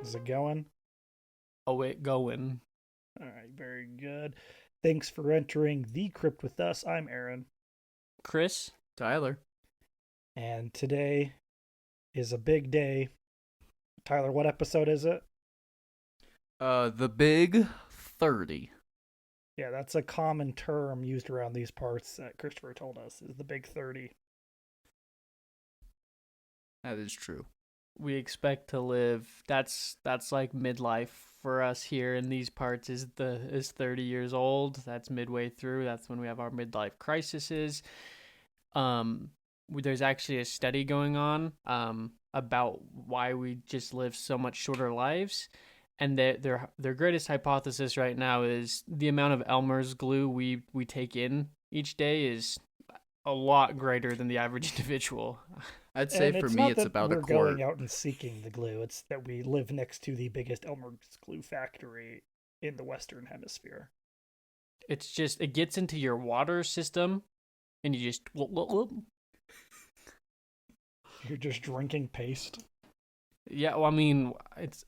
Is it going? Oh, it going. All right, very good. Thanks for entering the crypt with us. I'm Aaron, Chris? Tyler. and today is a big day. Tyler, what episode is it? The Big 30. Yeah, that's a common term used around these parts that Christopher told us is the big 30. That is true. We expect to live. That's like midlife for us here in these parts. Is 30 years old. That's midway through. That's when we have our midlife crises. There's actually a study going on about why we just live so much shorter lives, and their greatest hypothesis right now is the amount of Elmer's glue we take in each day is a lot greater than the average individual. I'd say And for it's me, not it's that about a we're quart. going out and seeking the glue. It's that we live next to the biggest Elmer's glue factory in the Western Hemisphere. It's just it gets into your water system, and you just You're just drinking paste. yeah. Well, I mean,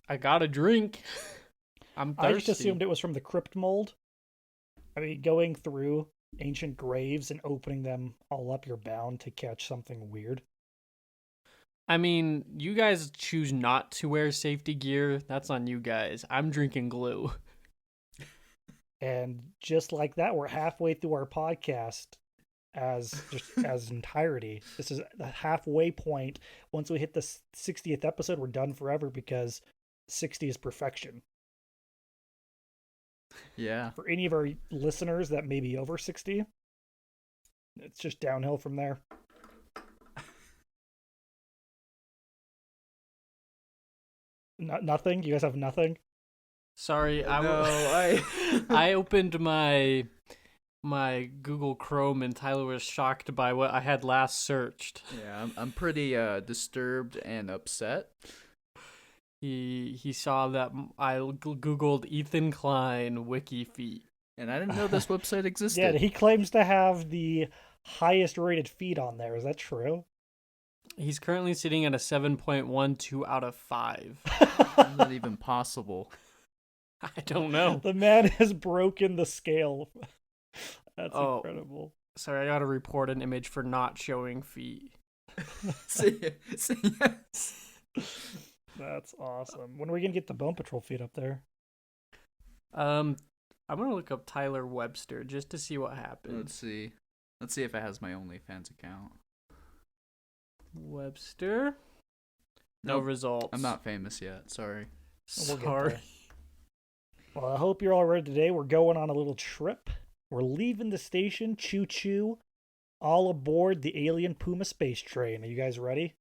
I gotta drink. I'm thirsty. I just assumed it was from the crypt mold. I mean, going through ancient graves and opening them all up, you're bound to catch something weird. I mean, you guys choose not to wear safety gear. That's on you guys. I'm drinking glue. And just like that, we're halfway through our podcast as entirety. This is the halfway point. Once we hit the 60th episode, we're done forever because 60 is perfection. Yeah. For any of our listeners that may be over 60, it's just downhill from there. Nothing? You guys have nothing? Sorry, I I opened my Google Chrome and Tyler was shocked by what I had last searched. Yeah, I'm pretty disturbed and upset. He saw that I Googled Ethan Klein wiki feet. And I didn't know this website Yeah, existed. he claims to have the highest rated feed on there. Is that true? He's currently sitting at a 7.12 out of 5. How's that even possible? I don't know. The man has broken the scale. That's Oh. incredible. Sorry, I gotta report an image for not showing feet. See, yes. That's awesome. When are we gonna get the Bone Patrol feed up there? I'm gonna look up Tyler Webster just to see what happens. Let's see. Let's see if it has my OnlyFans account. Webster. No Nope. results. I'm not famous yet. Sorry. We'll get Sorry. there. Well, I hope you're all ready today. We're going on a little trip. We're leaving the station, choo-choo, all aboard the alien Puma space train. Are you guys ready?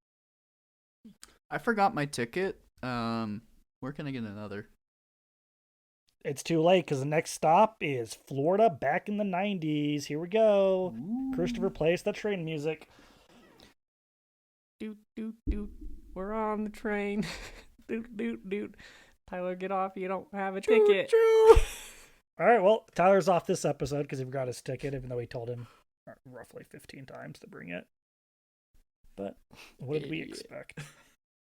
I forgot my ticket. Where can I get another? It's too late because the next stop is Florida back in the 90s. Here we go. Ooh. Christopher, plays the train music. Doot doot doot. We're on the train. Doot doot doot. Tyler, get off. You don't have a ticket. All right, well, Tyler's off this episode because he forgot his ticket, even though he told him roughly 15 times to bring it. But what did we expect?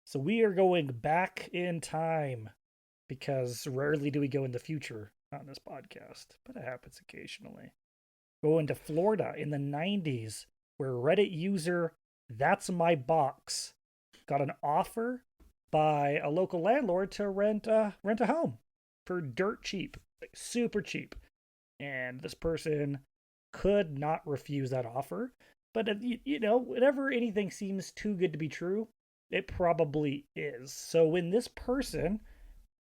So we are going back in time because rarely do we go in the future on this podcast, but it happens occasionally. Going to Florida in the 90s where Reddit user That's My Box got an offer by a local landlord to rent a home for dirt cheap, like super cheap. And this person could not refuse that offer. But, whenever anything seems too good to be true, it probably is. So when this person,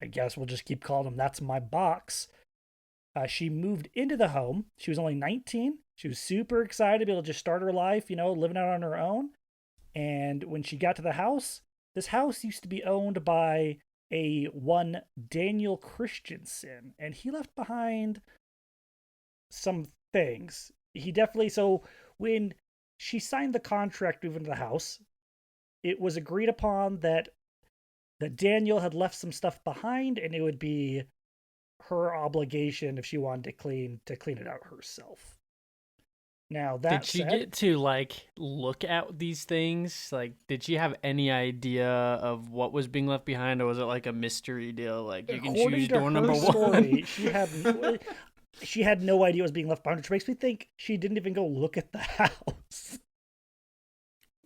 I guess we'll just keep calling him That's My Box, she moved into the home. She was only 19. She was super excited to be able to just start her life, living out on her own. And when she got to the house, this house used to be owned by a one Daniel Christensen, and he left behind some things. So when she signed the contract moving to the house, it was agreed upon that Daniel had left some stuff behind, and it would be her obligation if she wanted to clean it out herself. Now that Did she said, get to like look at these things? Like, did she have any idea of what was being left behind, or was it like a mystery deal? Like, you can according choose to door her number story, one. she had no idea what was being left behind, which makes me think she didn't even go look at the house.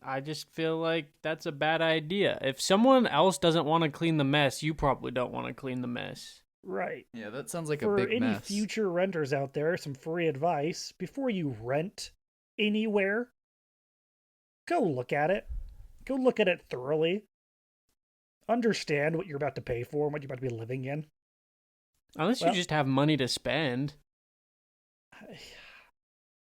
I just feel like that's a bad idea. If someone else doesn't want to clean the mess, you probably don't want to clean the mess. Right. Yeah, that sounds like a For big any mess. future renters out there, some free advice: before you rent anywhere, go look at it. Go look at it thoroughly. Understand what you're about to pay for and what you're about to be living in. Unless you Well, just have money to spend.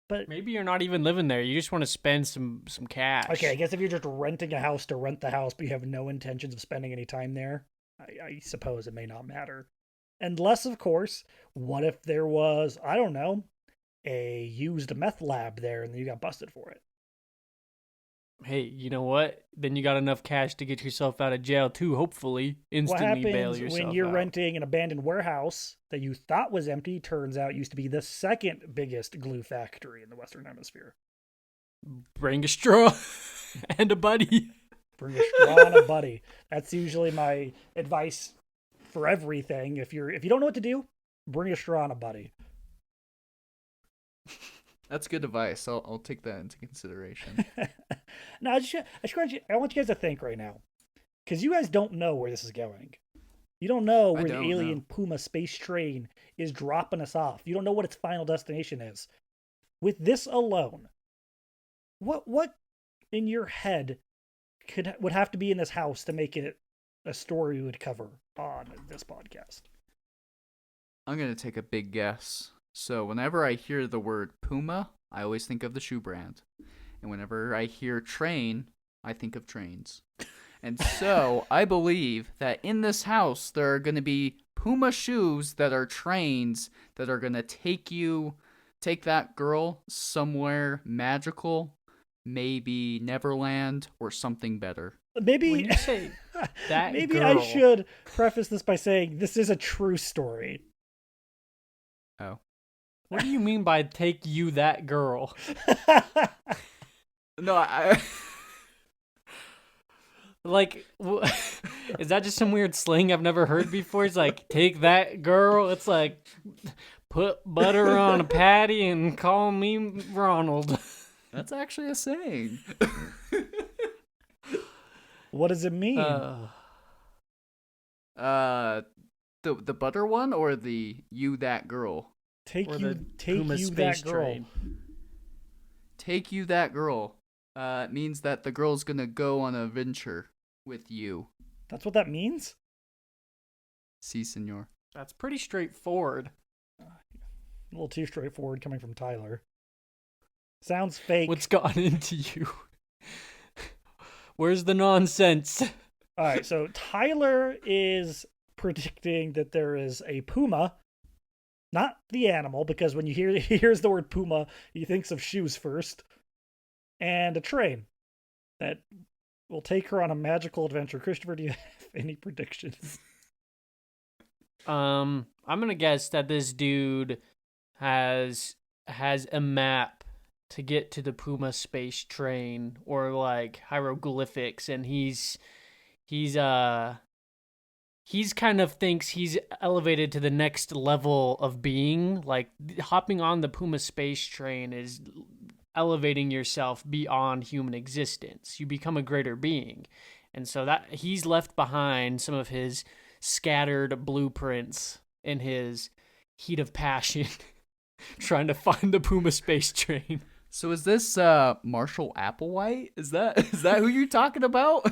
but Maybe you're not even living there. You just want to spend some cash. okay, I guess if you're just renting a house to rent the house, but you have no intentions of spending any time there, I suppose it may not matter. Unless, of course, what if there was, I don't know, a used meth lab there and you got busted for it? Hey, you know what? Then you got enough cash to get yourself out of jail too, hopefully. What Instantly bail happens when yourself you're out. renting an abandoned warehouse that you thought was empty, turns out used to be the second biggest glue factory in the Western Hemisphere? Bring a straw and a buddy. Bring a straw and a buddy. That's usually my advice for everything. If you don't know what to do, bring a straw and a buddy. That's good advice. I'll take that into consideration. No, I want you guys to think right now, because you guys don't know where this is going. You don't know I where the don't alien know. Puma space train is dropping us off. You don't know what its final destination is. With this alone, what in your head would have to be in this house to make it a story we would cover on this podcast? I'm gonna take a big guess. So whenever I hear the word Puma, I always think of the shoe brand. And whenever I hear train, I think of trains. And so I believe that in this house there are gonna be Puma shoes that are trains that are gonna take that girl somewhere magical, maybe Neverland or something better. Maybe When you say that maybe girl, I should preface this by saying this is a true story. Oh. what do you mean by take you that girl? No, I Like, is that just some weird slang I've never heard before? It's like, take that girl. It's like, put butter on a patty and call me Ronald. That's actually a saying. What does it mean? The butter one or the you that girl? take or you the take Puma you space that girl. train. Take you that girl. It means that the girl's gonna go on a venture with you. That's what that means? Si, senor. That's pretty straightforward. A little too straightforward coming from Tyler. Sounds fake. What's gotten into you? Where's the nonsense? All right, so Tyler is predicting that there is a puma, not the animal, because when he hears the word puma, he thinks of shoes first, and a train that will take her on a magical adventure. Christopher, do you have any predictions? I'm gonna guess that this dude has a map to get to the Puma space train, or like hieroglyphics, and he's kind of thinks he's elevated to the next level of being. Like, hopping on the Puma space train is elevating yourself beyond human existence. You become a greater being. And so that he's left behind some of his scattered blueprints in his heat of passion trying to find the Puma space train. So is this Marshall Applewhite? Is that who you're talking about?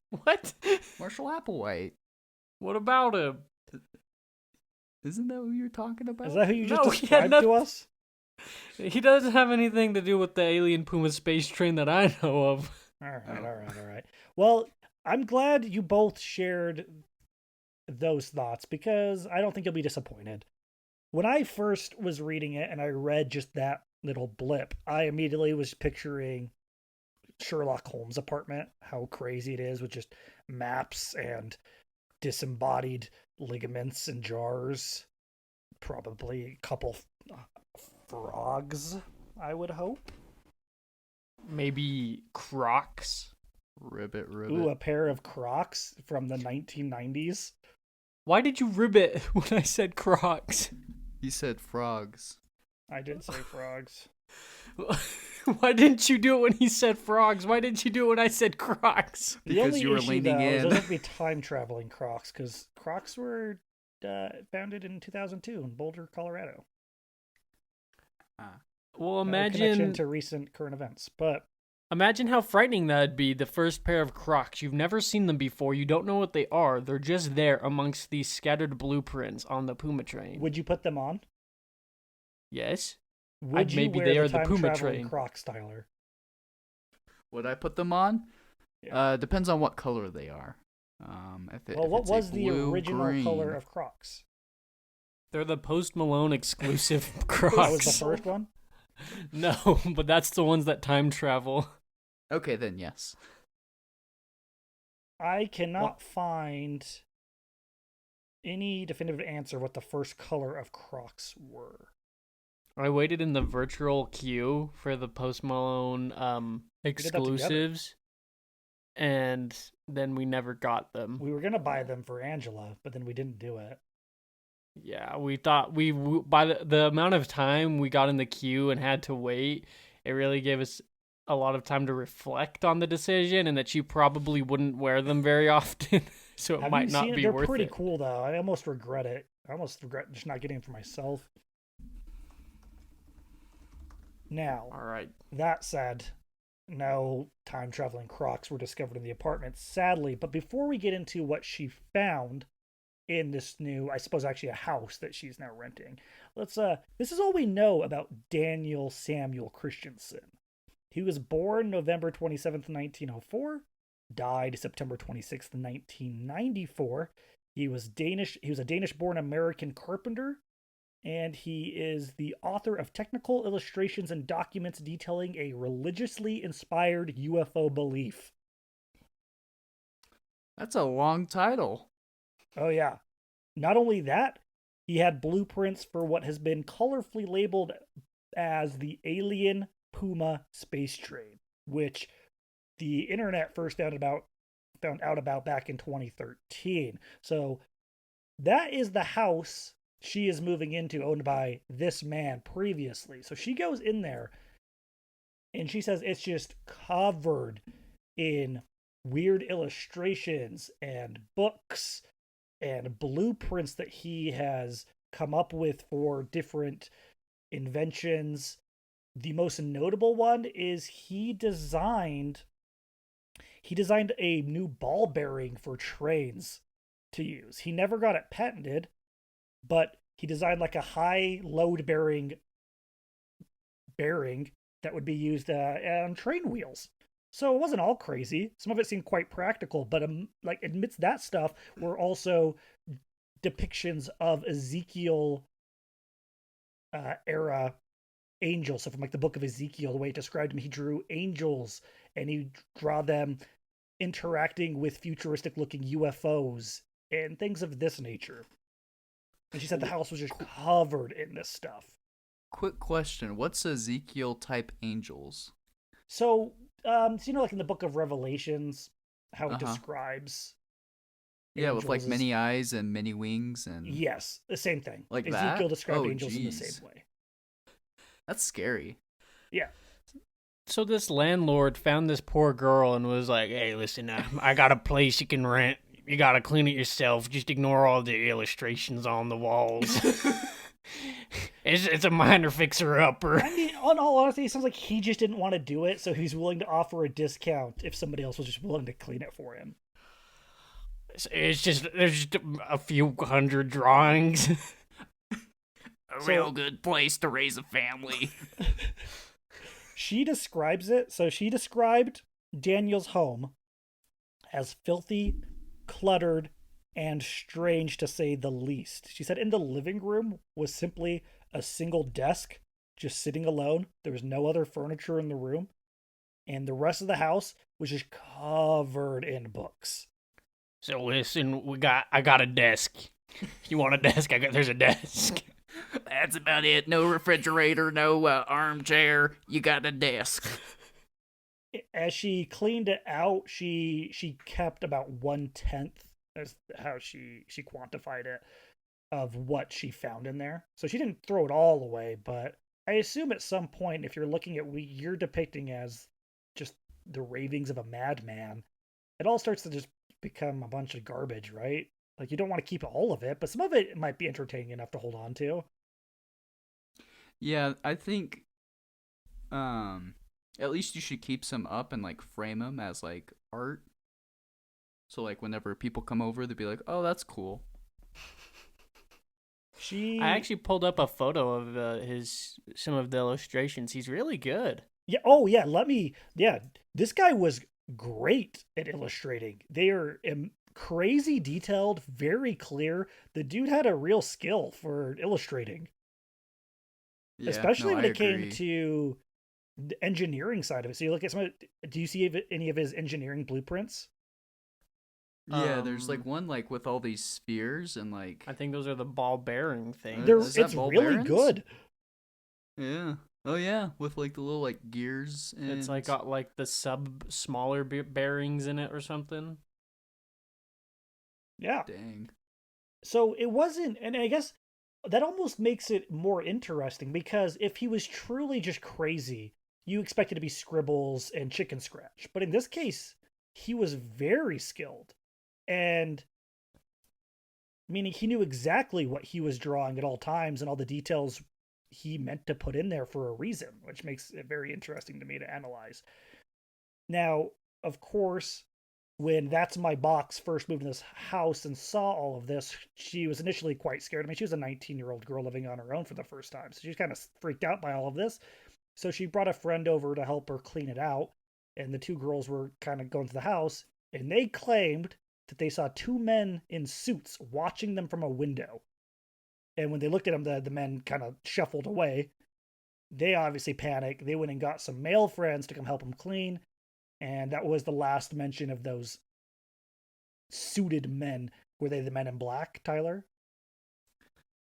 What? Marshall Applewhite. What about him? Isn't that who you're talking about? Is that who you just No, he had described to us? He doesn't have anything to do with the alien Puma space train that I know of. All right, Oh. all right. Well, I'm glad you both shared those thoughts because I don't think you'll be disappointed. When I first was reading it and I read just that little blip, I immediately was picturing Sherlock Holmes' apartment, how crazy it is with just maps and disembodied ligaments and jars, probably a couple frogs I would hope. Maybe Crocs. Ribbit. Ooh, a pair of Crocs from the 1990s. Why did you ribbit when I said Crocs? He said frogs. I did say frogs. Why didn't you do it when he said frogs? Why didn't you do it when I said Crocs? The Because only you were issue, leaning though, is in. those have to be time-traveling Crocs, because Crocs were founded in 2002 in Boulder, Colorado. Well, No connection imagine to recent current events, but imagine how frightening that'd be. The first pair of Crocs. You've never seen them before. You don't know what they are. They're just there amongst these scattered blueprints on the Puma train. would you put them on? Yes. Would you maybe wear they the are the Puma time-traveling train. Crocs, Tyler? Would I put them on? Yeah. Depends on what color they are. Well, what it's a was the blue, original green, color of Crocs? They're the Post Malone exclusive That Crocs. was the first one? No, but that's the ones that time travel. Okay, then yes. I cannot find any definitive answer what the first color of Crocs were. I waited in the virtual queue for the Post Malone did that exclusives, and then we never got them. We were going to buy them for Angela, but then we didn't do it. Yeah, we thought by the amount of time we got in the queue and had to wait, it really gave us a lot of time to reflect on the decision, and that you probably wouldn't wear them very often, so it Have might you not seen it? be They're worth pretty it. cool, though. I almost regret it. I almost regret just not getting them for myself. Now, All right. that said, no time-traveling Crocs were discovered in the apartment, sadly. But before we get into what she found in this new, I suppose actually a house that she's now renting, this is all we know about Daniel Samuel Christensen. He was born November 27th, 1904, died September 26th, 1994. He was a Danish-born American carpenter, and he is the author of technical illustrations and documents detailing a religiously inspired UFO belief. That's a long title. Oh, yeah. Not only that, he had blueprints for what has been colorfully labeled as the alien Puma space train, which the internet first found out about back in 2013. So that is the house she is moving into, owned by this man previously. So she goes in there and she says it's just covered in weird illustrations and books and blueprints that he has come up with for different inventions. The most notable one is he designed a new ball bearing for trains to use. He never got it patented, but he designed like a high load bearing that would be used on train wheels. So it wasn't all crazy. Some of it seemed quite practical, but like amidst that stuff were also depictions of Ezekiel era angels. So from like the book of Ezekiel, the way it described him, he drew angels and he draw them interacting with futuristic looking UFOs and things of this nature. And she said the house was just covered in this stuff. Quick question. What's Ezekiel type angels? So, like in the book of Revelations, how it describes Yeah, with like angels many eyes and many wings and Yes, the same thing. Like Ezekiel that? described Oh, angels in the geez. same way. That's scary. Yeah. So this landlord found this poor girl and was like, "Hey, listen, I got a place you can rent. You gotta clean it yourself. Just ignore all the illustrations on the walls." It's a minor fixer-upper. I mean, on all honesty, it sounds like he just didn't want to do it, so he's willing to offer a discount if somebody else was just willing to clean it for him. There's just a few hundred drawings. A real good place to raise a family. She describes it. So she described Daniel's home as filthy, cluttered, and strange to say the least. She said in the living room was simply a single desk just sitting alone. There was no other furniture in the room. And the rest of the house was just covered in books. So listen, I got a desk. You want a desk? There's a desk. That's about it. No refrigerator, no armchair. You got a desk. As she cleaned it out, she kept about 1/10, as how she quantified it, of what she found in there. So she didn't throw it all away, but I assume at some point, if you're looking at what you're depicting as just the ravings of a madman, it all starts to just become a bunch of garbage, right? Like you don't want to keep all of it, but some of it might be entertaining enough to hold on to. Yeah, I think at least you should keep some up and like frame them as like art. So like whenever people come over, they'd be like, "Oh, that's cool." I actually pulled up a photo of some of the illustrations. He's really good. Yeah. Oh, yeah. Yeah. This guy was great at illustrating. They are crazy detailed, very clear. The dude had a real skill for illustrating, Yeah, especially no, when I it came agree. to the engineering side of it. So you look at do you see any of his engineering blueprints? Yeah, there's like Um, one like with all these spheres and like I think those are the ball bearing things. is It's that ball really bearings? good. Yeah. Oh yeah, with like the little like gears and It's like got like the smaller bearings in it or something. Yeah. dang. So it wasn't, and I guess that almost makes it more interesting because if he was truly just crazy, you expect it to be scribbles and chicken scratch. But in this case, he was very skilled. And meaning he knew exactly what he was drawing at all times and all the details he meant to put in there for a reason, which makes it very interesting to me to analyze. Now, of course, when That's My Box first moved in this house and saw all of this, she was initially quite scared. I mean, she was a 19-year-old girl living on her own for the first time. So she was kind of freaked out by all of this. So she brought a friend over to help her clean it out. And the two girls were kind of going to the house. And they claimed that they saw two men in suits watching them from a window. And when they looked at them, the men kind of shuffled away. They obviously panicked. They went and got some male friends to come help them clean. And that was the last mention of those suited men. Were they the men in black, Tyler?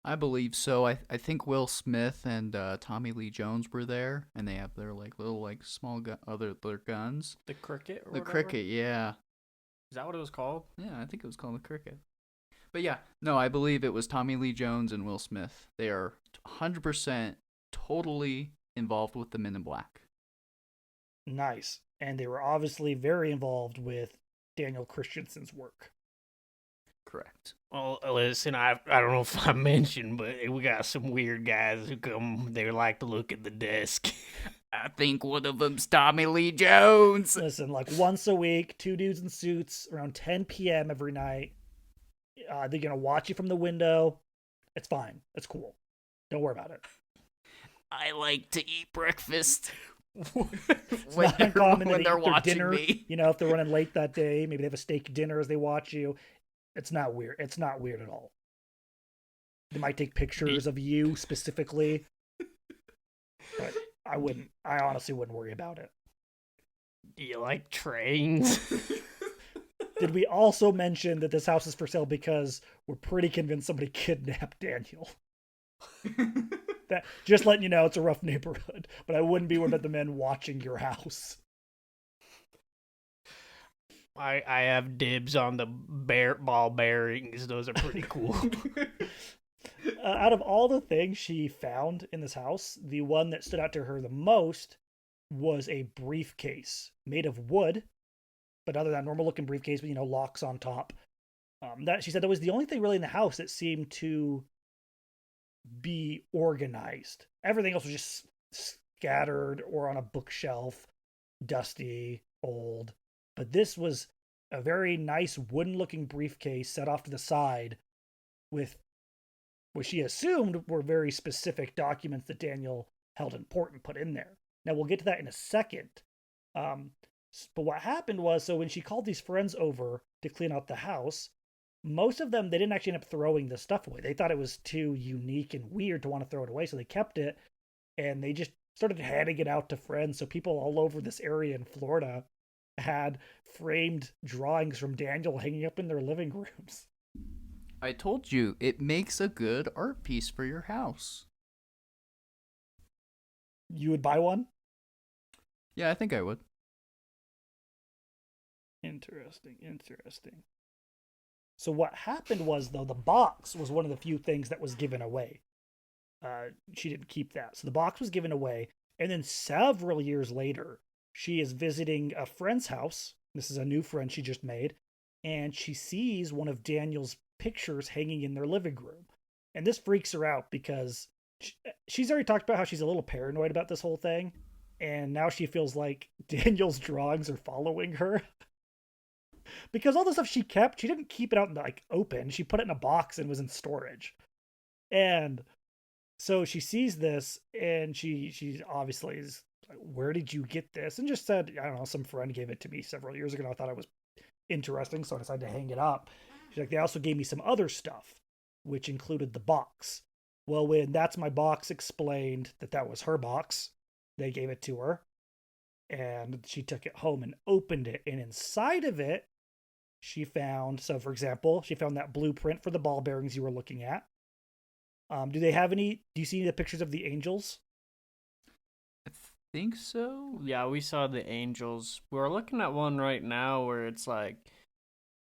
I believe so. I think Will Smith and Tommy Lee Jones were there, and they have their like little like small their guns. The cricket or The whatever? cricket, yeah, Is that what it was called? yeah. I think it was called the cricket. But yeah, no, I believe it was Tommy Lee Jones and Will Smith. They are 100% totally involved with the Men in Black. Nice. And they were obviously very involved with Daniel Christensen's work. Correct. Well, listen, I don't know if I mentioned, but we got some weird guys who come. They like to look at the desk. I think one of them's Tommy Lee Jones. Listen, like once a week, two dudes in suits around 10 p.m. every night. They're going to watch you from the window. It's fine. It's cool. Don't worry about it. I like to eat breakfast. It's not uncommon when that they're they eat their watching dinner. me. You know, if they're running late that day, maybe they have a steak dinner as they watch you. It's not weird. It's not weird at all. They might take pictures of you specifically, but I honestly wouldn't worry about it. Do you like trains? Did we also mention that this house is for sale because we're pretty convinced somebody kidnapped Daniel? That just letting you know it's a rough neighborhood, but I wouldn't be worried about the men watching your house. I have dibs on the ball bearings. Those are pretty cool. Out of all the things she found in this house, the one that stood out to her the most was a briefcase made of wood, but other than normal looking briefcase with locks on top. That she said that was the only thing really in the house that seemed to be organized. Everything else was just scattered or on a bookshelf, dusty, old. But this was a very nice wooden looking briefcase set off to the side with what she assumed were very specific documents that Daniel held important put in there. Now we'll get to that in a second. But what happened was, so when she called these friends over to clean out the house, most of them, they didn't actually end up throwing the stuff away. They thought it was too unique and weird to want to throw it away, so they kept it, and they just started handing it out to friends. So people all over this area in Florida had framed drawings from Daniel hanging up in their living rooms. I told you, it makes a good art piece for your house. You would buy one? Yeah, I think I would. Interesting. So what happened was, though, the box was one of the few things that was given away. She didn't keep that. So the box was given away. And then several years later, she is visiting a friend's house. This is a new friend she just made. And she sees one of Daniel's pictures hanging in their living room. And this freaks her out because she's already talked about how she's a little paranoid about this whole thing. And now she feels like Daniel's drawings are following her. Because all the stuff she kept, she didn't keep it out in like open. She put it in a box and was in storage. And so she sees this and she obviously is like, where did you get this? And just said, I don't know, some friend gave it to me several years ago and I thought it was interesting, so I decided to hang it up. She's like, they also gave me some other stuff, which included the box. Well, when That's My Box explained that that was her box, they gave it to her. And she took it home and opened it. And inside of it, she found, so for example, she found that blueprint for the ball bearings you were looking at. Do you see any of the pictures of the angels? I think so. Yeah, we saw the angels. We're looking at one right now where it's like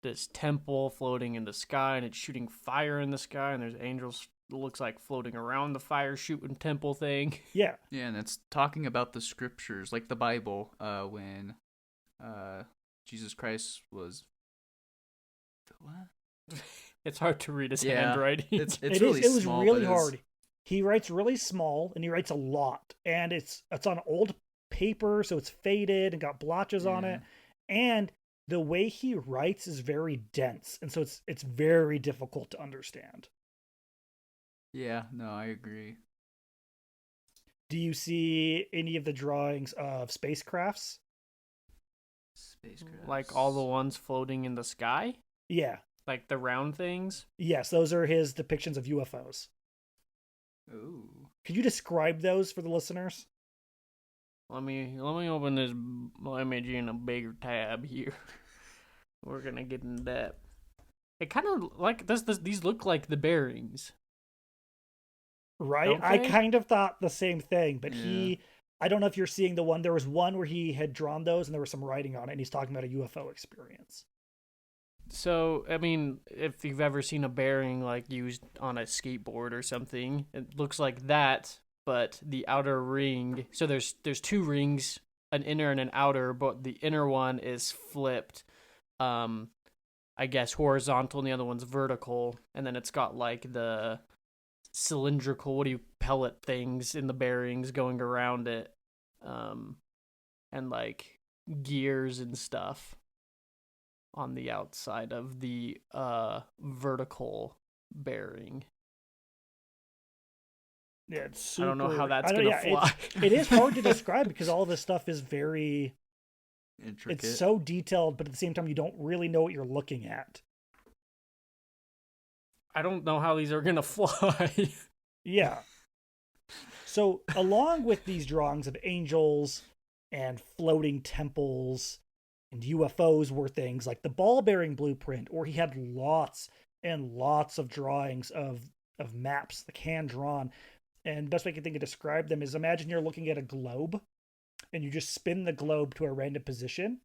this temple floating in the sky and it's shooting fire in the sky and there's angels, looks like floating around the fire shooting temple thing. Yeah. Yeah, and it's talking about the scriptures, like the Bible, when Jesus Christ was... What? It's hard to read his handwriting. It's It really was small, really but hard. He writes really small and he writes a lot. And it's on old paper, so it's faded and got blotches on it. And the way he writes is very dense, and so it's very difficult to understand. Yeah, no, I agree. Do you see any of the drawings of spacecrafts? Spacecraft. Like all the ones floating in the sky? Yeah. Like the round things? Yes, those are his depictions of UFOs. Ooh. Could you describe those for the listeners? Let me open this image in a bigger tab here. We're gonna get into that. It kind of like these look like the bearings, Right? don't I they? kind of thought the same thing, but Yeah. I don't know if you're seeing the one. There was one where he had drawn those and there was some writing on it, and he's talking about a UFO experience. So, I mean, if you've ever seen a bearing like used on a skateboard or something, it looks like that, but the outer ring. So there's two rings, an inner and an outer, but the inner one is flipped, I guess horizontal, and the other one's vertical, and then it's got like the cylindrical, pellet things in the bearings going around it, and like gears and stuff on the outside of the vertical bearing. Yeah, it's super, I don't know how that's I don't- gonna yeah, fly. it is hard to describe because all this stuff is very, Intricate. it's so detailed, but at the same time, you don't really know what you're looking at. I don't know how these are gonna fly. Yeah. So, along with these drawings of angels and floating temples and UFOs were things like the ball bearing blueprint, or he had lots and lots of drawings of maps, like hand drawn. And the best way I can think of describe them is imagine you're looking at a globe and you just spin the globe to a random position,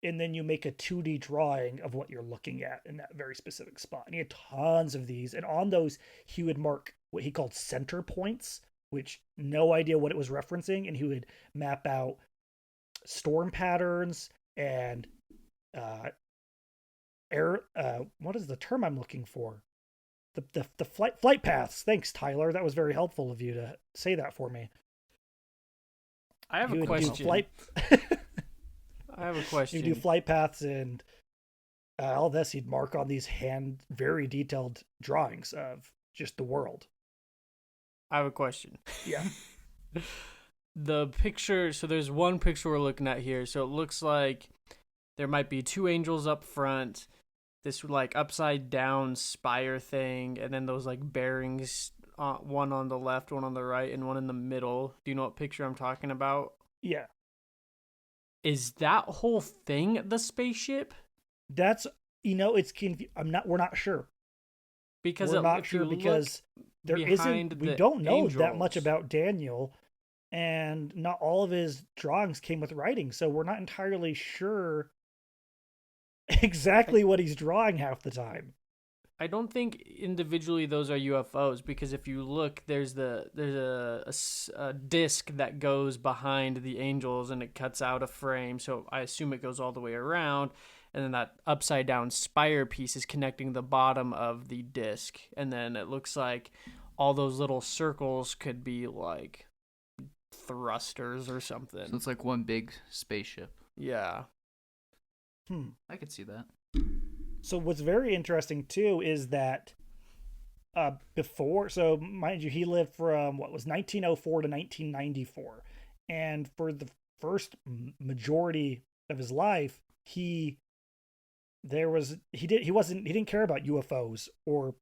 and then you make a 2D drawing of what you're looking at in that very specific spot. And he had tons of these. And on those, he would mark what he called center points, which no idea what it was referencing. And he would map out storm patterns and what is the term I'm looking for? The flight paths. Thanks, Tyler. That was very helpful of you to say that for me. I have He a would do question. flight. I have a question. You do flight paths and all this. He'd mark on these very detailed drawings of just the world. I have a question. Yeah. The picture, so there's one picture we're looking at here. So it looks like there might be two angels up front, this like upside down spire thing, and then those like bearings, one on the left, one on the right, and one in the middle. Do you know what picture I'm talking about? Yeah. Is that whole thing the spaceship? That's, it's we're not sure. Because We're not if you sure look because behind we the don't know that much angels, about Daniel, and not all of his drawings came with writing, so we're not entirely sure I, exactly what he's drawing half the time. I don't think individually those are UFOs because if you look, there's a disc that goes behind the angels and it cuts out a frame. So I assume it goes all the way around, and then that upside down spire piece is connecting the bottom of the disc, and then it looks like all those little circles could be like thrusters or So something. it's like one big spaceship. Yeah. Hmm. I could see that. So what's very interesting too is that before, so mind you, he lived from what was 1904 to 1994, and for the first majority of his life, he didn't care about UFOs or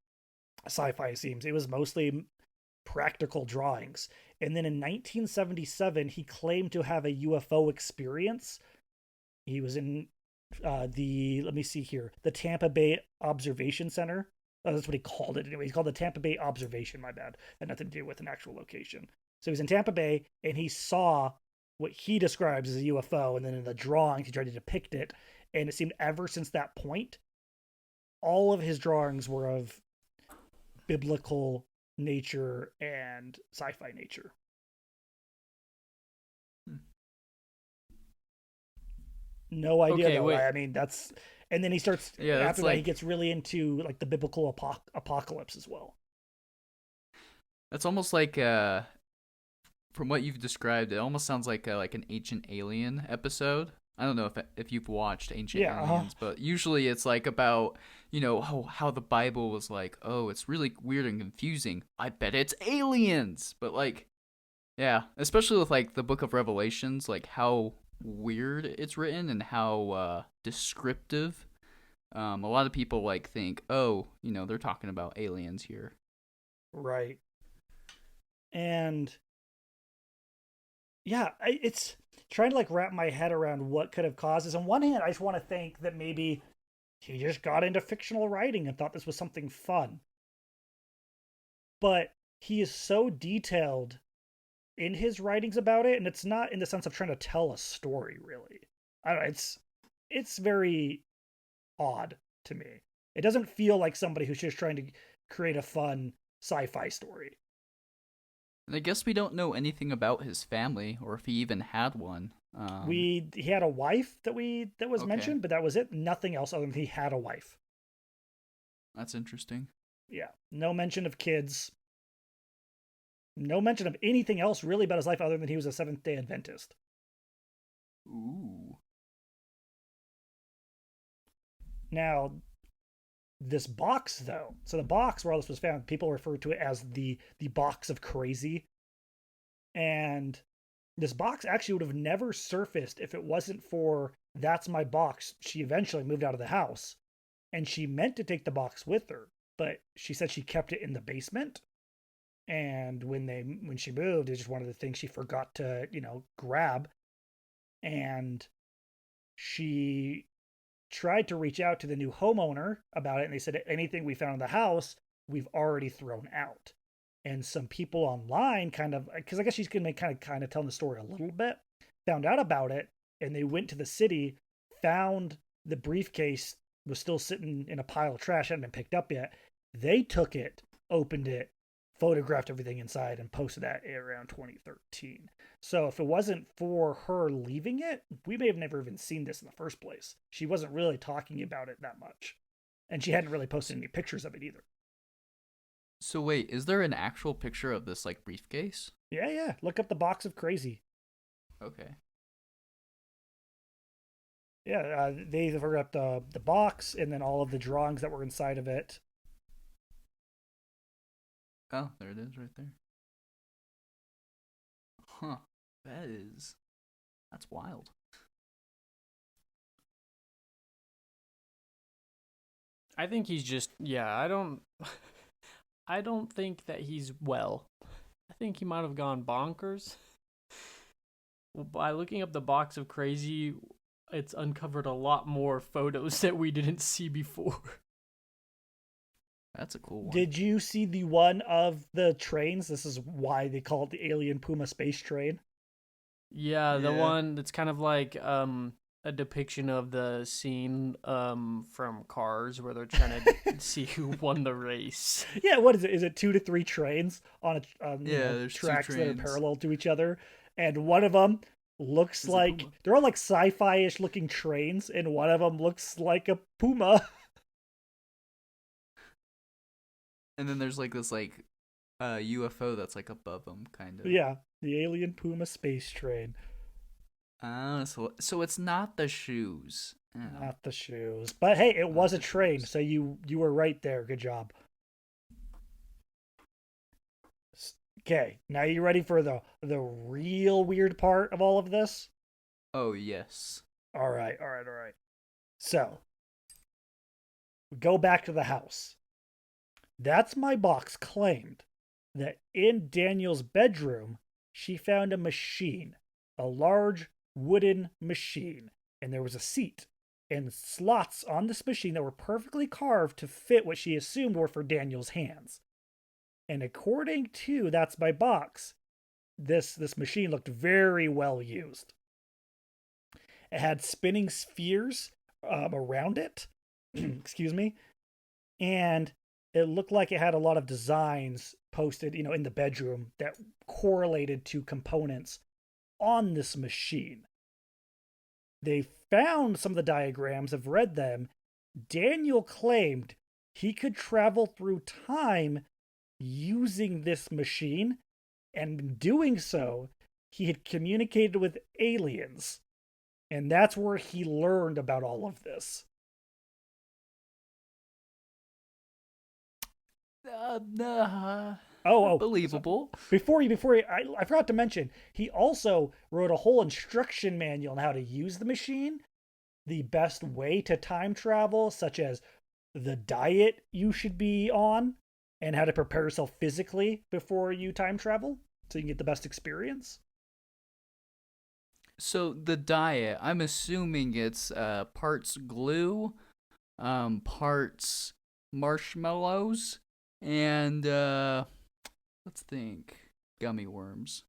sci-fi scenes. It was mostly practical drawings. And then in 1977, he claimed to have a UFO experience. He was in let me see here, the Tampa Bay Observation Center. Oh, that's what he called it anyway. He's called the Tampa Bay Observation. My bad. Had nothing to do with an actual location. So he's in Tampa Bay and he saw what he describes as a UFO. And then in the drawings, he tried to depict it. And it seemed ever since that point, all of his drawings were of biblical nature and sci-fi nature. Hmm. No idea Okay, though. wait. I mean, that's and then he starts Yeah, that's after that. He like gets really into like the biblical apocalypse as well. that's almost like from what you've described, it almost sounds like an Ancient Alien episode. I don't know if you've watched Ancient Yeah. Aliens, but usually it's like about how the Bible was like, oh, it's really weird and confusing. I bet it's aliens, but like, yeah, especially with like the Book of Revelations, like how weird it's written and how descriptive. A lot of people like think, oh, they're talking about aliens here. Right. And yeah, it's trying to like wrap my head around what could have caused this. On one hand, I just want to think that maybe he just got into fictional writing and thought this was something fun. But he is so detailed in his writings about it, and it's not in the sense of trying to tell a story, really. I don't know, it's very odd to me. It doesn't feel like somebody who's just trying to create a fun sci-fi story. And I guess we don't know anything about his family or if he even had one. He had a wife that was Okay, mentioned, but that was it. Nothing else other than he had a wife. that's interesting. Yeah, no mention of kids. No mention of anything else really about his life other than he was a Seventh Day Adventist. Ooh. Now, this box though, so the box where all this was found, people refer to it as the box of crazy, and this box actually would have never surfaced if it wasn't for "That's my box." She eventually moved out of the house, and she meant to take the box with her, but she said she kept it in the basement. And when she moved, it's just one of the things she forgot to grab, and she tried to reach out to the new homeowner about it, and they said anything we found in the house we've already thrown out. And some people online kind of, because I guess she's gonna kind of telling the story a little bit, found out about it, and they went to the city, found the briefcase was still sitting in a pile of trash, hadn't been picked up yet. They took it, opened it, photographed everything inside, and posted that around 2013. So if it wasn't for her leaving it, we may have never even seen this in the first place. She wasn't really talking about it that much, and she hadn't really posted any pictures of it either. So wait, is there an actual picture of this like briefcase? Yeah, yeah. Look up the box of crazy. Okay. Yeah, they figured out the box and then all of the drawings that were inside of it. Oh, there it is right there. Huh. That's wild. I think he's just I don't I don't think that he's well. I think he might have gone bonkers. By looking up the box of crazy, it's uncovered a lot more photos that we didn't see before. That's a cool one. Did you see the one of the trains? This is why they call it the alien Puma space train. Yeah, the Yeah. one that's kind of like a depiction of the scene from Cars where they're trying to see who won the race. Yeah, what is it? Is it 2 to 3 trains on Yeah, there's 2 tracks that are trains. parallel to each other, and one of them looks Is it like Puma? they're all like sci-fi-ish looking trains, and one of them looks like a Puma. And then there's like this like UFO that's like above them, kind of. Yeah, the alien Puma space train, So it's not the shoes. Oh. not the shoes. But hey, it was a the train, shoes. so you were right there. Good job. Okay, now you ready for the real weird part of all of this? Oh yes. All right, all right, all right. So, we go back to the house. That's My Box claimed that in Daniel's bedroom, she found a machine, a large wooden machine, and there was a seat and slots on this machine that were perfectly carved to fit what she assumed were for Daniel's hands. And according to That's My Box, this machine looked very well used. It had spinning spheres around it, excuse me, and it looked like it had a lot of designs posted, in the bedroom that correlated to components on this machine. They found some of the diagrams, have read them. Daniel claimed he could travel through time using this machine, and in doing so, he had communicated with aliens. And that's where he learned about all of this. Oh, Believable. Before I forgot to mention, he also wrote a whole instruction manual on how to use the machine, the best way to time travel, such as the diet you should be on, and how to prepare yourself physically before you time travel so you can get the best experience. So the diet, I'm assuming it's parts glue, parts marshmallows, and let's think, gummy worms.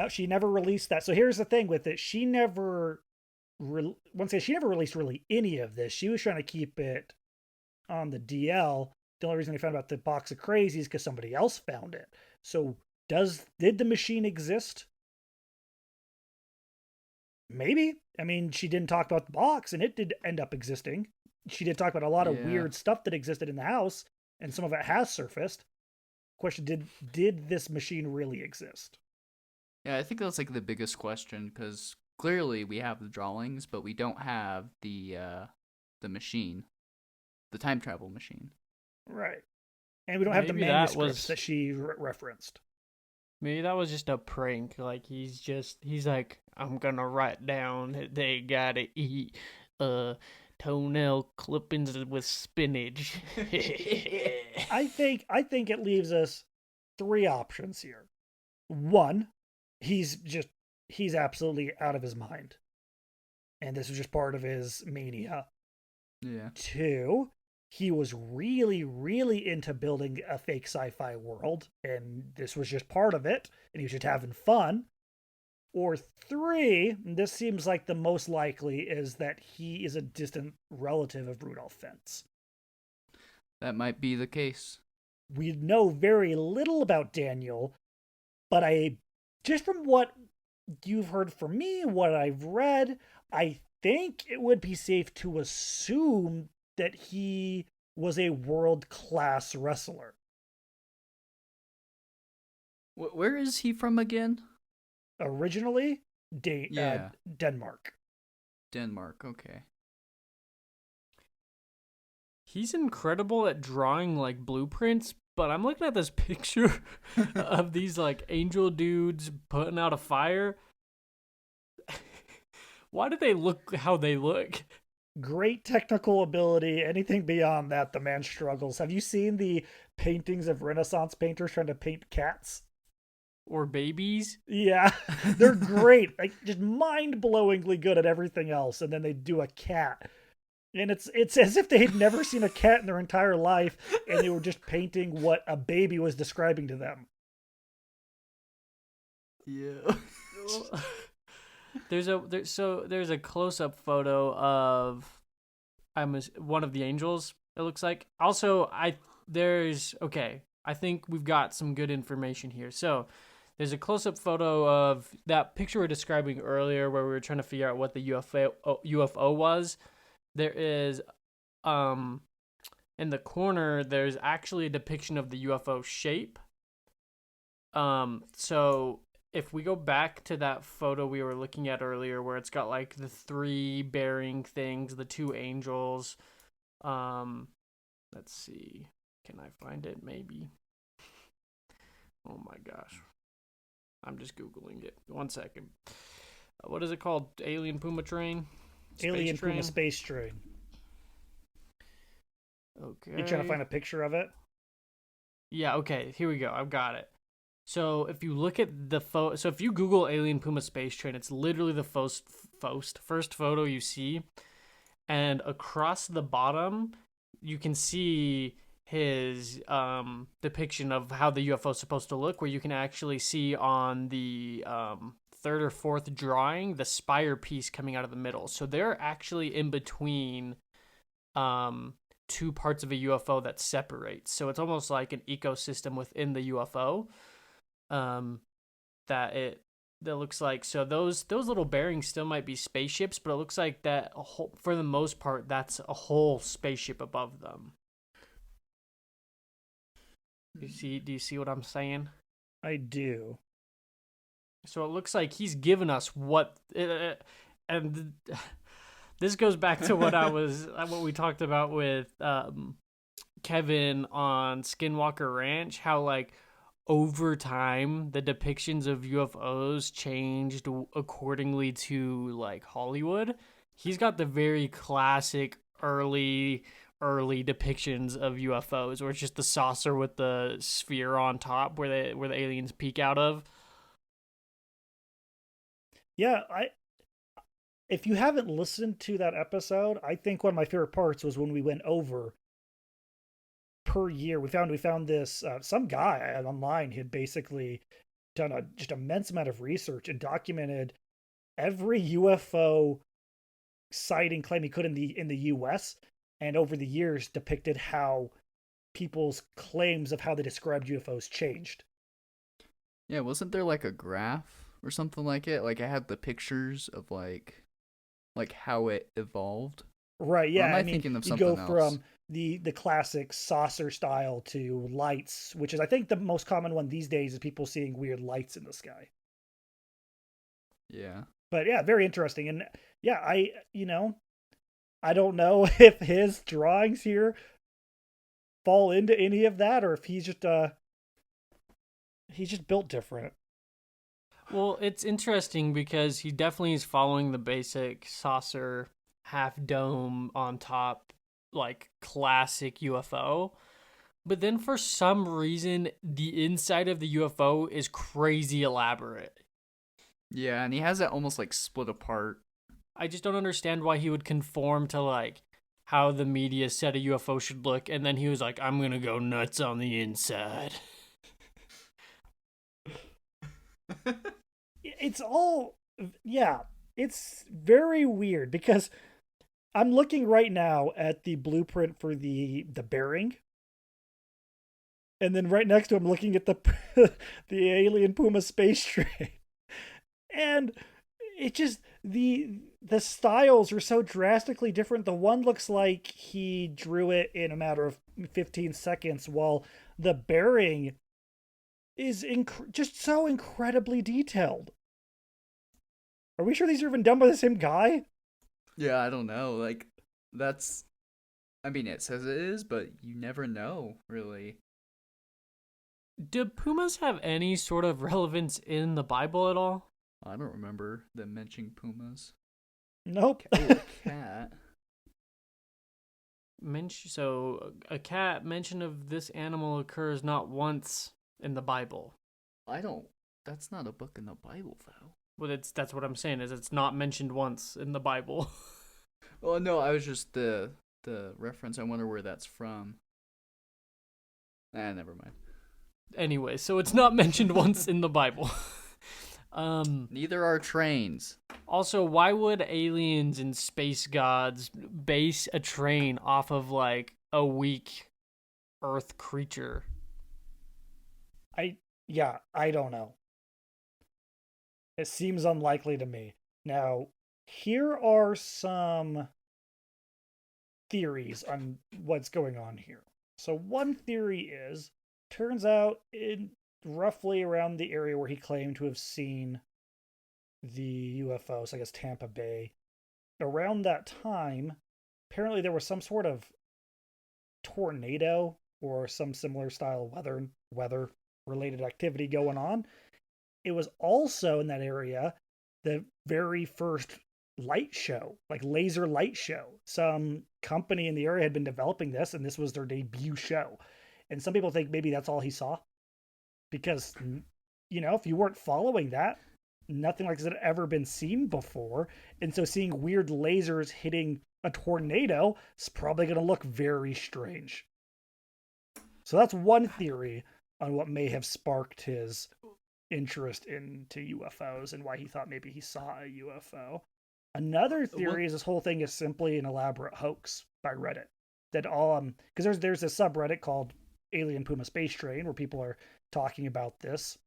She never released that. So here's the thing with it: she never, she never released really any of this. She was trying to keep it on the DL. The only reason they found out the box of crazy is because somebody else found it. So did the machine exist? Maybe. I mean, she didn't talk about the box, and it did end up existing. She did talk about a lot of weird stuff that existed in the house, and some of it has surfaced. Question: did this machine really exist? Yeah, I think that's like the biggest question because clearly we have the drawings, but we don't have the machine, the time travel machine. Right, and we don't have the Maybe manuscripts that she referenced. Maybe that was just a prank. Like he's like, I'm gonna write down that they gotta eat toenail clippings with spinach. I think it leaves us 3 options here. 1, he's absolutely out of his mind, and this was just part of his mania. Yeah. 2, he was really, really into building a fake sci-fi world, and this was just part of it, and he was just having fun. Or 3, this seems like the most likely, is that he is a distant relative of Rudolph Fentz. That might be the case. We know very little about Daniel, but just from what you've heard from me, what I've read, I think it would be safe to assume that he was a world-class wrestler. Where is he from again? Originally, Denmark. Denmark, okay. He's incredible at drawing like blueprints, but I'm looking at this picture of these like angel dudes putting out a fire. Why do they look how they look? Great technical ability. Anything beyond that, the man struggles. Have you seen the paintings of Renaissance painters trying to paint cats? Or babies? Yeah, they're great. Like, just mind-blowingly good at everything else, and then they do a cat. And it's as if they had never seen a cat in their entire life, and they were just painting what a baby was describing to them. Yeah. There's a close up photo of one of the angels. It looks like. Also, I think we've got some good information here. So there's a close up photo of that picture we were describing earlier, where we were trying to figure out what the UFO was. There is, in the corner, there's actually a depiction of the UFO shape. So if we go back to that photo we were looking at earlier, where it's got like the 3 bearing things, the 2 angels. Let's see. Can I find it? Maybe. Oh my gosh. I'm just Googling it. 1 second. What is it called? Alien Puma train? Alien Puma space train. Okay. You trying to find a picture of it? Yeah, okay. Here we go. I've got it. So if you look at the photo, so if you Google Alien Puma space train, it's literally the first photo you see. And across the bottom, you can see his depiction of how the UFO is supposed to look, where you can actually see on the 3rd or 4th drawing the spire piece coming out of the middle. So they're actually in between 2 parts of a UFO that separate. So it's almost like an ecosystem within the UFO that looks like. So those little bearings still might be spaceships, but it looks like that for the most part that's a whole spaceship above them. Do you see what I'm saying? I do. So it looks like he's given us and this goes back to what we talked about with Kevin on Skinwalker Ranch, how like over time the depictions of UFOs changed accordingly to like Hollywood. He's got the very classic early depictions of UFOs, where it's just the saucer with the sphere on top where the aliens peek out of. Yeah, if you haven't listened to that episode, I think one of my favorite parts was when we went over per year. We found this some guy online had basically done a just immense amount of research and documented every UFO sighting claim he could in the US, and over the years depicted how people's claims of how they described UFOs changed. Yeah, wasn't there like a graph or something like it? Like it had the pictures of like how it evolved. Right, yeah. Or am I thinking of something else? You go from the classic saucer style to lights, which is I think the most common one these days is people seeing weird lights in the sky. Yeah. But yeah, very interesting. And yeah, I don't know if his drawings here fall into any of that, or if he's just built different. Well, it's interesting because he definitely is following the basic saucer, half dome on top, like classic UFO. But then for some reason, the inside of the UFO is crazy elaborate. Yeah, and he has it almost like split apart. I just don't understand why he would conform to like how the media said a UFO should look, and then he was like, I'm gonna go nuts on the inside. It's all, yeah, it's very weird because I'm looking right now at the blueprint for the bearing, and then right next to him looking at the the alien Puma space train, and it just the styles are so drastically different. The one looks like he drew it in a matter of 15 seconds, while the bearing is just so incredibly detailed. Are we sure these are even done by the same guy? Yeah, I don't know. Like, I mean, it says it is, but you never know, really. Do pumas have any sort of relevance in the Bible at all? I don't remember them mentioning pumas. Nope. Oh, a cat. So a cat mention of this animal occurs not once in the Bible. That's not a book in the Bible, though. Well, that's what I'm saying, is it's not mentioned once in the Bible. Oh no, I was just the reference. I wonder where that's from. Never mind. Anyway, so it's not mentioned once in the Bible. Neither are trains. Also, why would aliens and space gods base a train off of like a weak Earth creature? I don't know. It seems unlikely to me. Now, here are some theories on what's going on here. So one theory is, turns out in roughly around the area where he claimed to have seen the UFO, so I guess Tampa Bay, around that time, apparently there was some sort of tornado or some similar style weather related activity going on. It was also in that area the very first light show, like laser light show. Some company in the area had been developing this, and this was their debut show. And some people think maybe that's all he saw. Because, if you weren't following that, nothing like this had ever been seen before. And so seeing weird lasers hitting a tornado is probably going to look very strange. So that's one theory on what may have sparked his interest into UFOs and why he thought maybe he saw a UFO. Another theory is this whole thing is simply an elaborate hoax by Reddit. That all because there's a subreddit called Alien Puma Space Train where people are talking about this.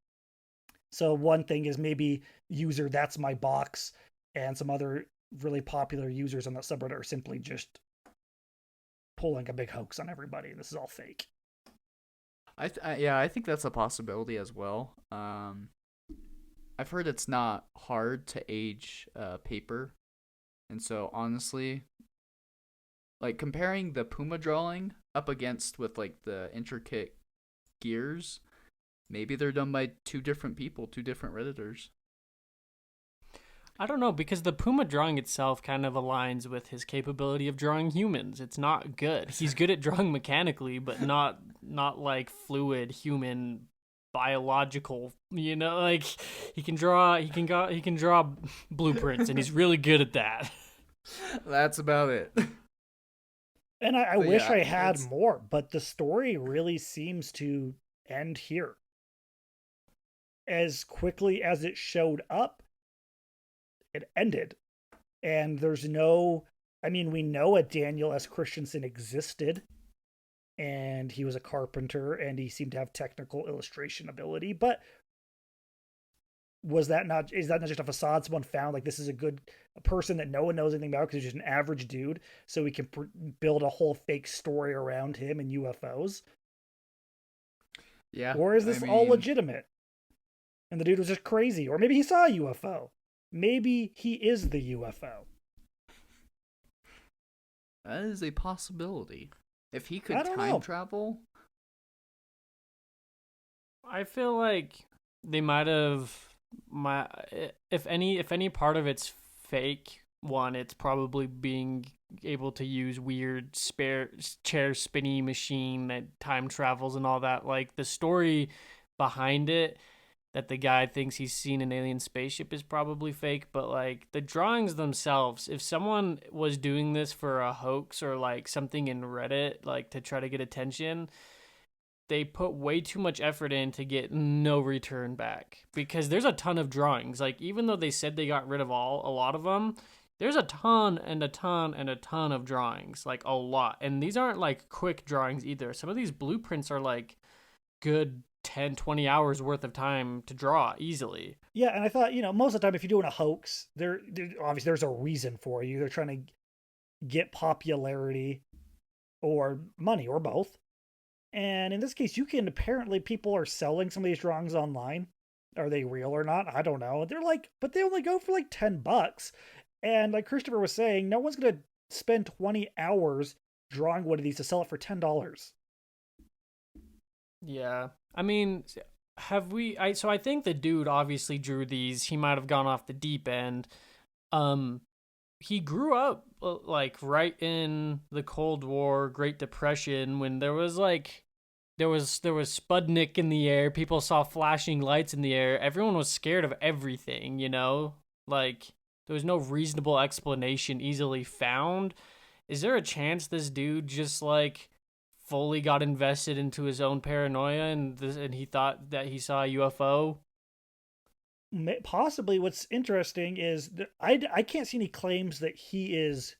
So one thing is maybe user That's My Box and some other really popular users on that subreddit are simply just pulling a big hoax on everybody, and this is all fake. I think that's a possibility as well. I've heard it's not hard to age paper, and so honestly, like comparing the Puma drawing up against with like the intricate gears, maybe they're done by two different people, two different Redditors. I don't know, because the Puma drawing itself kind of aligns with his capability of drawing humans. It's not good. He's good at drawing mechanically, but not like fluid human biological, like he can draw blueprints and he's really good at that. That's about it. And I wish I had more, but the story really seems to end here. As quickly as it showed up, it ended. And there's we know a Daniel S. Christensen existed, and he was a carpenter, and he seemed to have technical illustration ability, but is that not just a facade someone found? Like, this is a person that no one knows anything about because he's just an average dude, so we can build a whole fake story around him and UFOs? Yeah. Or is this all legitimate? And the dude was just crazy. Or maybe he saw a UFO. Maybe he is the UFO. That is a possibility. If he could time travel. I feel like they might have if any part of it's fake, one, it's probably being able to use weird spare chair spinny machine that time travels and all that. Like the story behind it, that the guy thinks he's seen an alien spaceship, is probably fake, but like the drawings themselves, if someone was doing this for a hoax or like something in Reddit, like to try to get attention, they put way too much effort in to get no return back, because there's a ton of drawings. Like, even though they said they got rid of a lot of them, there's a ton and a ton and a ton of drawings, like a lot. And these aren't like quick drawings either. Some of these blueprints are like good 10, 20 hours worth of time to draw easily. Yeah, and I thought, most of the time if you're doing a hoax, there obviously there's a reason for you. They're trying to get popularity or money or both. And in this case, people are selling some of these drawings online. Are they real or not? I don't know. They're like, but they only go for like $10. And like Christopher was saying, no one's going to spend 20 hours drawing one of these to sell it for $10. Yeah. I mean, so I think the dude obviously drew these. He might have gone off the deep end. He grew up like right in the Cold War, Great Depression, when there was Sputnik in the air. People saw flashing lights in the air. Everyone was scared of everything, like there was no reasonable explanation easily found. Is there a chance this dude just like fully got invested into his own paranoia and he thought that he saw a UFO? Possibly. What's interesting is that I can't see any claims that he is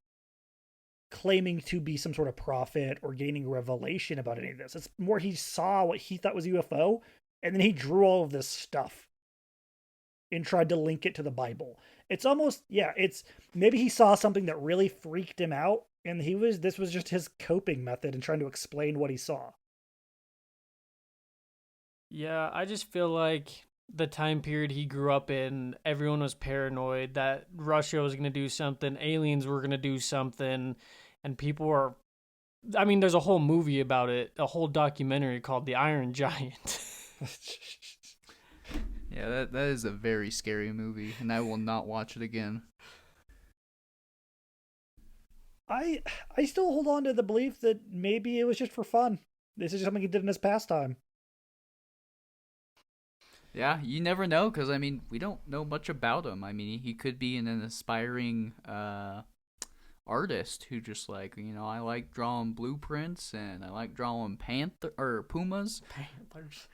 claiming to be some sort of prophet or gaining revelation about any of this. It's more he saw what he thought was a UFO, and then he drew all of this stuff and tried to link it to the Bible. It's almost, yeah, it's maybe he saw something that really freaked him out, and this was just his coping method in trying to explain what he saw. Yeah, I just feel like the time period he grew up in, everyone was paranoid that Russia was going to do something, aliens were going to do something, and people were. I mean, there's a whole movie about it, a whole documentary called The Iron Giant. Yeah, that is a very scary movie, and I will not watch it again. I still hold on to the belief that maybe it was just for fun. This is something he did in his pastime. Yeah, you never know, because, I mean, we don't know much about him. I mean, he could be an aspiring artist who just, like, you know, I like drawing blueprints, and I like drawing pumas. Panthers.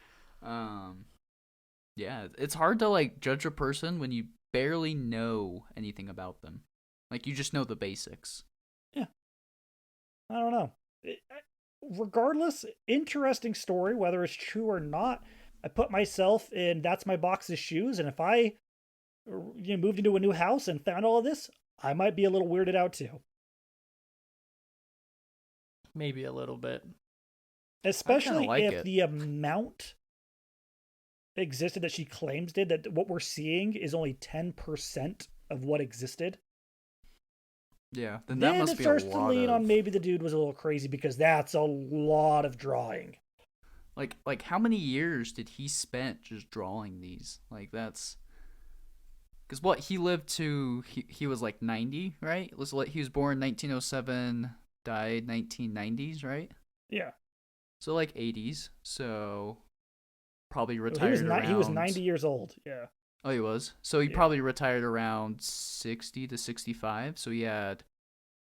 Yeah, it's hard to, like, judge a person when you barely know anything about them. Like, you just know the basics. Yeah. I don't know. Regardless, interesting story, whether it's true or not. I put myself in that's my box's shoes, and if I moved into a new house and found all of this, I might be a little weirded out too. Maybe a little bit. Especially like if it. the amount existed that she claims did, that what we're seeing is only 10% of what existed. Yeah, then that must it be a starts to lot lean of... on maybe the dude was a little crazy, because that's a lot of drawing. Like how many years did he spent just drawing these? Like, that's... Because what, he lived to... He was like 90, right? He was born 1907, died 1990s, right? Yeah. So, like, 80s. So, probably retired He was 90 years old, yeah. Oh, he was? So he probably retired around 60 to 65. So he had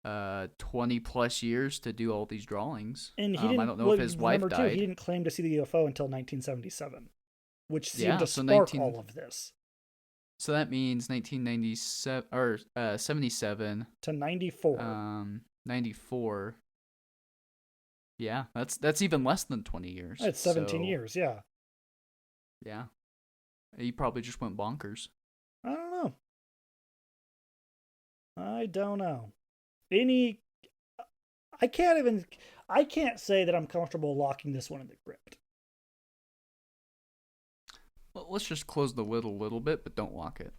20 plus years to do all these drawings. And he didn't, I don't know if his wife died. He didn't claim to see the UFO until 1977, which seemed to so spark all of this. So that means 1997 or 77 to 94. 94. Yeah, that's even less than 20 years. It's 17 years, yeah. Yeah. He probably just went bonkers. I don't know. I can't say that I'm comfortable locking this one in the crypt. Well, let's just close the lid a little bit, but don't lock it.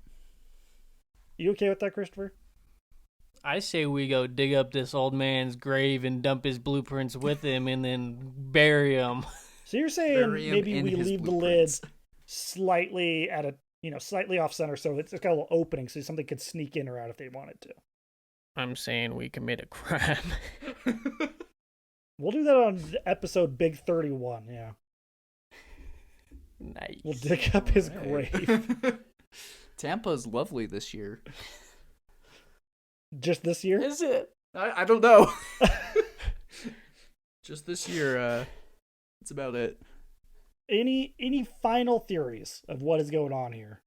You okay with that, Christopher? I say we go dig up this old man's grave and dump his blueprints with him and then bury him. So you're saying maybe we leave the lid slightly slightly off center, so it's got a little opening so something could sneak in or out if they wanted to. I'm saying we commit a crime. We'll do that on episode Big 31, yeah. Nice. We'll dig up his grave. Tampa's lovely this year. Just this year? Is it? I don't know. Just this year, that's about it. Any final theories of what is going on here?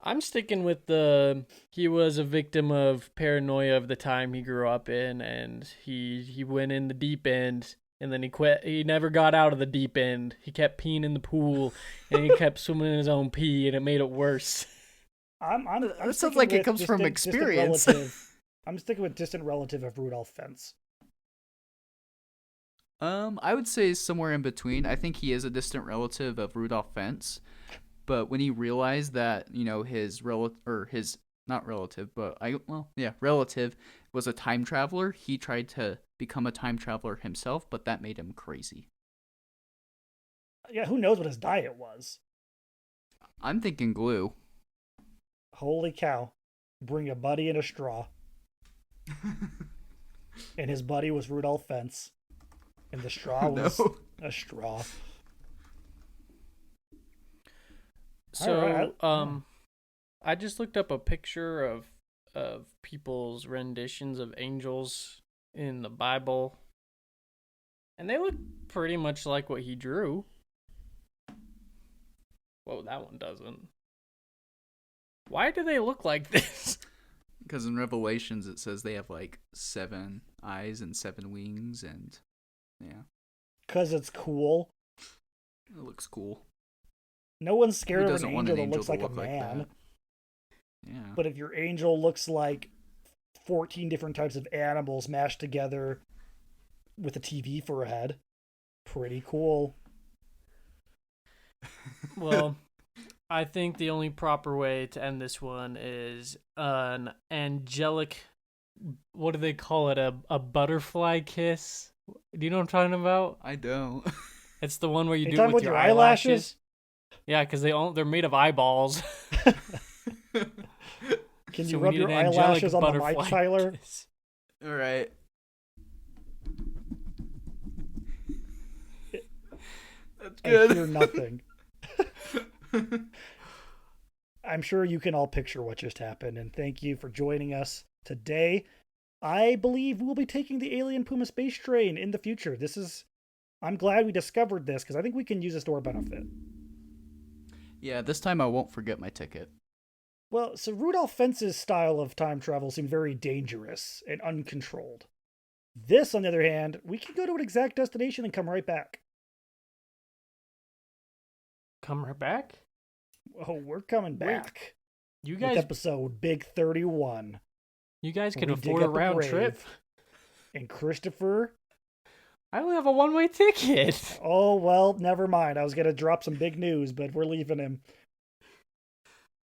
I'm sticking with he was a victim of paranoia of the time he grew up in, and he went in the deep end, and then he quit. He never got out of the deep end. He kept peeing in the pool, and he kept swimming in his own pee, and it made it worse. That sounds like it comes from experience. I'm sticking with distant relative of Rudolph Fentz. I would say somewhere in between. I think he is a distant relative of Rudolph Fentz, but when he realized that, his relative was a time traveler, he tried to become a time traveler himself, but that made him crazy. Yeah, who knows what his diet was? I'm thinking glue. Holy cow. Bring a buddy in a straw. And his buddy was Rudolph Fentz. And the straw was a straw. So, I just looked up a picture of people's renditions of angels in the Bible, and they look pretty much like what he drew. Whoa, that one doesn't. Why do they look like this? Because in Revelations it says they have like 7 eyes and 7 wings, and yeah, Because it's cool. it looks cool. No one's scared Who of doesn't an want angel an that looks angel to like a look like man. that? Yeah. But if your angel looks like 14 different types of animals mashed together with a TV for a head, pretty cool. Well, I think the only proper way to end this one is an angelic. What do they call it? A butterfly kiss? Do you know what I'm talking about? I don't. It's the one where you Are do you it talking with about your your eyelashes. eyelashes? Yeah, because they're made of eyeballs. Can So you we rub need your an angelic eyelashes on the mic, butterfly Tyler? kiss. All right. That's I good. hear nothing. I'm sure you can all picture what just happened, and thank you for joining us today. I believe we'll be taking the Alien Puma space train in the future. I'm glad we discovered this, because I think we can use this to our benefit. Yeah, this time I won't forget my ticket. Well, so Rudolph Fence's style of time travel seemed very dangerous and uncontrolled. This, on the other hand, we can go to an exact destination and come right back. Come right back? Oh, we're coming Wait, back. You With guys episode Big 31. can where afford we a dig up round grave. trip? And Christopher... I only have a one-way ticket. Oh, well, never mind. I was going to drop some big news, but we're leaving him.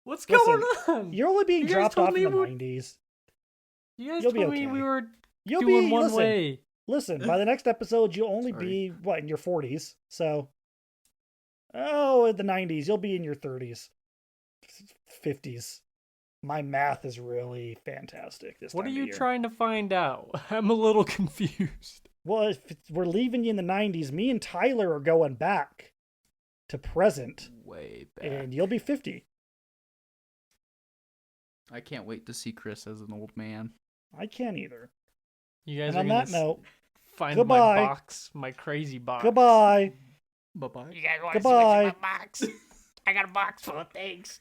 What's Listen, going on? You're only being You guys dropped told off in me the we- 90s. You guys You'll be told me okay. we were You'll doing be... one listen, way. Listen, by the next episode, you'll only Sorry. be, what, in your 40s? So... Oh, in the 90s, you'll be in your 30s. 50s. My math is really fantastic this What are time of you year. trying to find out? I'm a little confused. Well, if we're leaving you in the 90s, me and Tyler are going back to present, Way back. and you'll be 50. I can't wait to see Chris as an old man. I can't either. You guys And are on gonna that note, find goodbye. my box, my crazy box. goodbye. Bye-bye. You guys want to see Goodbye. what's in my box? I got a box full of things.